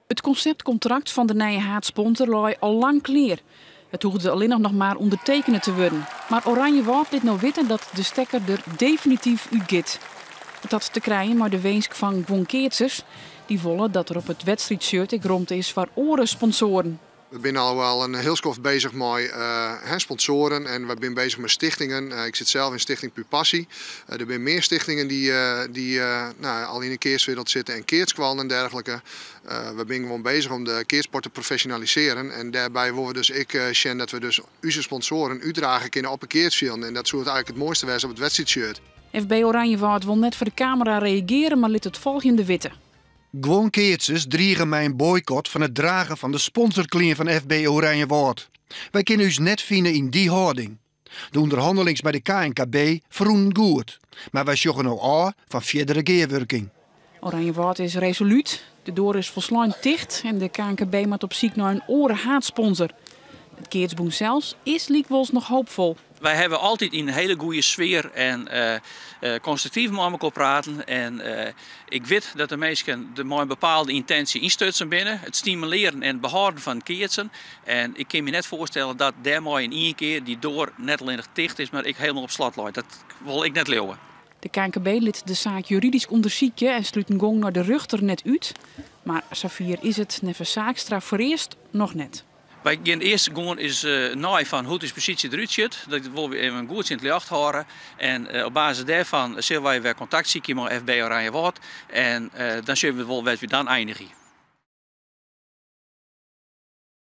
Het conceptcontract van de nieuwe haatsponsor lag al lang klaar. Het hoefde alleen nog maar ondertekenen te worden. Maar Oranjewoud liet nou weten dat de stekker er definitief uit gaat. Het had te krijgen maar de weensk van Gwon Keertsers. Die willen dat er op het wedstrijdshirt rond is voor oren sponsoren. We zijn al wel een heel skoft bezig met sponsoren en we zijn bezig met stichtingen. Ik zit zelf in Stichting Pupassie. Er zijn meer stichtingen die al in de keerswereld zitten en keertskwallen en dergelijke. We zijn gewoon bezig om de keersport te professionaliseren. En daarbij willen we dus dat we dus onze sponsoren uitdragen kunnen op een keersveld. En dat zou eigenlijk het mooiste zijn op het wedstrijdshirt. FB Oranjewoud wil net voor de camera reageren, maar liet het volgende weten. Gwon Keertsers dreigen mij een boycott van het dragen van de sponsorkleding van FB Oranjewoud. Wij kunnen ons net vinden in die houding. De onderhandelings bij de KNKB verroenen goed, maar wij zoeken nou aan van verdere geerwerking. Oranjewoud is resoluut, de deur is volslijn dicht en de KNKB moet op zoek naar een orenhaatsponsor. Het Keertsboen zelfs is likwijls nog hoopvol. Wij hebben altijd in een hele goede sfeer en constructief met elkaar praten. En ik weet dat de mensen met een bepaalde intentie instutsen binnen. Het stimuleren en behouden van keertsen. En ik kan me net voorstellen dat daarmee in één keer die door net alleen nog dicht is, maar ik helemaal op slot loopt. Dat wil ik net leeuwen. De KNKB liet de zaak juridisch onderzoeken en sluit een gong naar de rechter net uit. Maar Safir is het neven zaakstraf voor eerst nog net. Wij gaan eerst gewoon eens naar van hoe de positie eruit ziet. Dat willen we even goed in het licht houden. En op basis daarvan zullen wij weer contact zoeken met FB Oranjewoud. En dan zullen we wel wat we dan eindigen.